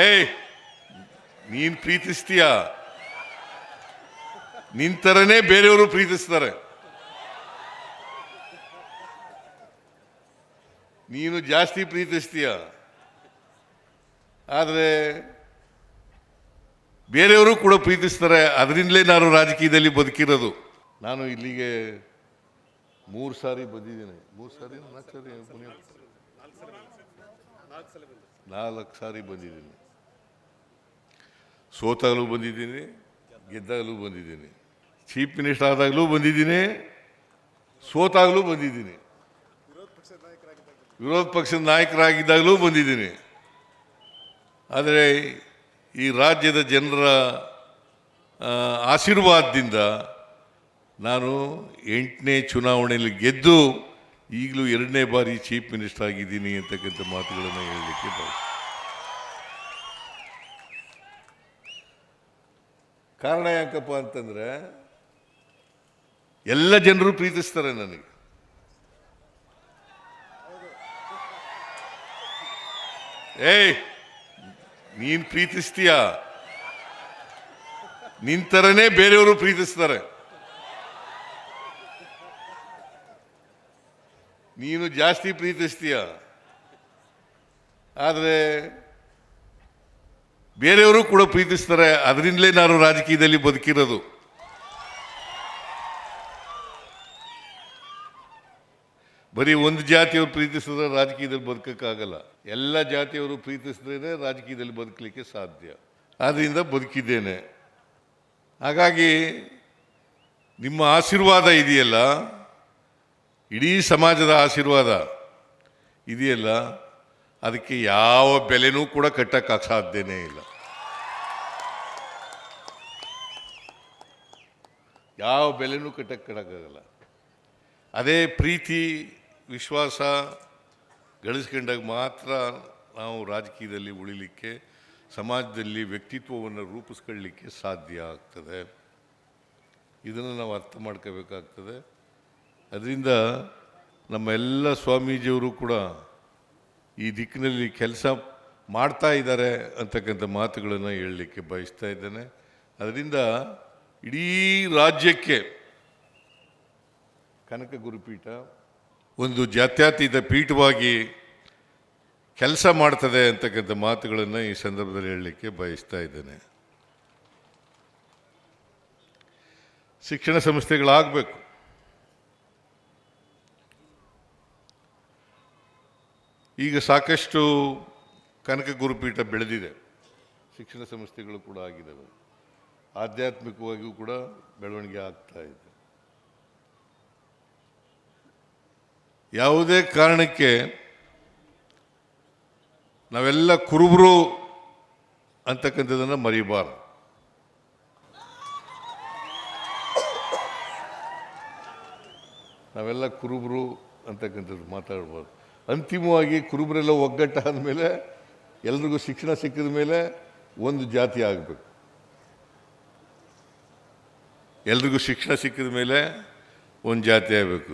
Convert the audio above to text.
ಏಯ್, ನೀನ್ ಪ್ರೀತಿಸ್ತೀಯ, ನಿಂತರನೇ ಬೇರೆಯವರು ಪ್ರೀತಿಸ್ತಾರೆ. ನೀನು ಜಾಸ್ತಿ ಪ್ರೀತಿಸ್ತೀಯ, ಆದರೆ ಬೇರೆಯವರು ಕೂಡ ಪ್ರೀತಿಸ್ತಾರೆ. ಅದರಿಂದಲೇ ನಾನು ರಾಜಕೀಯದಲ್ಲಿ ಬದುಕಿರೋದು. ನಾನು ಇಲ್ಲಿಗೆ 3 ಸಾರಿ ಬಂದಿದ್ದೇನೆ. 3 ಸಾರಿ 4 ಸಾರಿ ಬಂದಿದ್ದೀನಿ. ಸೋತಾಗಲೂ ಬಂದಿದ್ದೀನಿ, ಗೆದ್ದಾಗಲೂ ಬಂದಿದ್ದೀನಿ. ಚೀಫ್ ಮಿನಿಸ್ಟರ್ ಆದಾಗಲೂ ಬಂದಿದ್ದೀನಿ, ಸೋತಾಗಲೂ ಬಂದಿದ್ದೀನಿ, ವಿರೋಧ ಪಕ್ಷದ ನಾಯಕರಾಗಿದ್ದಾಗಲೂ ಬಂದಿದ್ದೀನಿ. ಆದರೆ ಈ ರಾಜ್ಯದ ಜನರ ಆಶೀರ್ವಾದದಿಂದ ನಾನು 8ನೇ ಚುನಾವಣೆಯಲ್ಲಿ ಗೆದ್ದು ಈಗಲೂ 2ನೇ ಬಾರಿ ಚೀಫ್ ಮಿನಿಸ್ಟರ್ ಆಗಿದ್ದೀನಿ ಅಂತಕ್ಕಂಥ ಮಾತುಗಳನ್ನು ಹೇಳಲಿಕ್ಕೆ ಬಯಸ್ತೀನಿ. ಕಾರಣ ಯಾಕಪ್ಪ ಅಂತಂದರೆ ಎಲ್ಲ ಜನರು ಪ್ರೀತಿಸ್ತಾರೆ ನನಗೆ. ಏಯ್, ನೀನ್ ಪ್ರೀತಿಸ್ತೀಯ, ನಿಂತರನೇ ಬೇರೆಯವರು ಪ್ರೀತಿಸ್ತಾರೆ. ನೀನು ಜಾಸ್ತಿ ಪ್ರೀತಿಸ್ತೀಯ, ಆದರೆ ಬೇರೆಯವರು ಕೂಡ ಪ್ರೀತಿಸ್ತಾರೆ. ಅದರಿಂದಲೇ ನಾನು ರಾಜಕೀಯದಲ್ಲಿ ಬದುಕಿರೋದು. ಬರೀ ಒಂದು ಜಾತಿಯವರು ಪ್ರೀತಿಸಿದ್ರೆ ರಾಜಕೀಯದಲ್ಲಿ ಬದುಕಕ್ಕಾಗಲ್ಲ. ಎಲ್ಲ ಜಾತಿಯವರು ಪ್ರೀತಿಸಿದ್ರೆ ರಾಜಕೀಯದಲ್ಲಿ ಬದುಕಲಿಕ್ಕೆ ಸಾಧ್ಯ. ಆದ್ದರಿಂದ ಬದುಕಿದ್ದೇನೆ. ಹಾಗಾಗಿ ನಿಮ್ಮ ಆಶೀರ್ವಾದ ಇದೆಯಲ್ಲ, ಇಡೀ ಸಮಾಜದ ಆಶೀರ್ವಾದ ಇದೆಯಲ್ಲ, ಅದಕ್ಕೆ ಯಾವ ಬೆಲೆನೂ ಕೂಡ ಕಟ್ಟಕ್ಕೆ ಸಾಧ್ಯನೇ ಇಲ್ಲ. ಯಾವ ಬೆಲೆನೂ ಕಟ್ಟಕ್ಕಾಗಲ್ಲ. ಅದೇ ಪ್ರೀತಿ ವಿಶ್ವಾಸ ಗಳಿಸ್ಕೊಂಡಾಗ ಮಾತ್ರ ನಾವು ರಾಜಕೀಯದಲ್ಲಿ ಉಳಿಲಿಕ್ಕೆ, ಸಮಾಜದಲ್ಲಿ ವ್ಯಕ್ತಿತ್ವವನ್ನು ರೂಪಿಸ್ಕೊಳ್ಳಲಿಕ್ಕೆ ಸಾಧ್ಯ ಆಗ್ತದೆ. ಇದನ್ನು ನಾವು ಅರ್ಥ ಮಾಡ್ಕೋಬೇಕಾಗ್ತದೆ. ಅದರಿಂದ ನಮ್ಮ ಎಲ್ಲ ಸ್ವಾಮೀಜಿಯವರು ಕೂಡ ಈ ದಿಕ್ಕಿನಲ್ಲಿ ಕೆಲಸ ಮಾಡ್ತಾ ಇದ್ದಾರೆ ಅಂತಕ್ಕಂಥ ಮಾತುಗಳನ್ನು ಹೇಳಲಿಕ್ಕೆ ಬಯಸ್ತಾ ಇದ್ದೇನೆ. ಅದರಿಂದ ಇಡೀ ರಾಜ್ಯಕ್ಕೆ ಕನಕ ಗುರುಪೀಠ ಒಂದು ಜಾತ್ಯತೀತ ಪೀಠವಾಗಿ ಕೆಲಸ ಮಾಡ್ತದೆ ಅಂತಕ್ಕಂಥ ಮಾತುಗಳನ್ನು ಈ ಸಂದರ್ಭದಲ್ಲಿ ಹೇಳಲಿಕ್ಕೆ ಬಯಸ್ತಾ ಇದ್ದೇನೆ. ಶಿಕ್ಷಣ ಸಂಸ್ಥೆಗಳಾಗಬೇಕು. ಈಗ ಸಾಕಷ್ಟು ಕನಕ ಗುರುಪೀಠ ಬೆಳೆದಿದೆ, ಶಿಕ್ಷಣ ಸಂಸ್ಥೆಗಳು ಕೂಡ ಆಗಿದ್ದಾವೆ, ಆಧ್ಯಾತ್ಮಿಕವಾಗಿಯೂ ಕೂಡ ಬೆಳವಣಿಗೆ ಆಗ್ತಾ ಇದೆ. ಯಾವುದೇ ಕಾರಣಕ್ಕೆ ನಾವೆಲ್ಲ ಕುರುಬರು ಅಂತಕ್ಕಂಥದ್ದನ್ನು ಮರಿಬಾರ್ದು. ನಾವೆಲ್ಲ ಕುರುಬರು ಅಂತಕ್ಕಂಥದ್ದು ಮಾತಾಡಬಾರ್ದು. ಅಂತಿಮವಾಗಿ ಕುರುಬರೆಲ್ಲ ಒಗ್ಗಟ್ಟಾದ ಮೇಲೆ, ಎಲ್ರಿಗೂ ಶಿಕ್ಷಣ ಸಿಕ್ಕಿದ ಮೇಲೆ ಒಂದು ಜಾತಿ ಆಗಬೇಕು. ಎಲ್ರಿಗೂ ಶಿಕ್ಷಣ ಸಿಕ್ಕಿದ ಮೇಲೆ ಒಂದು ಜಾತಿ ಆಗಬೇಕು.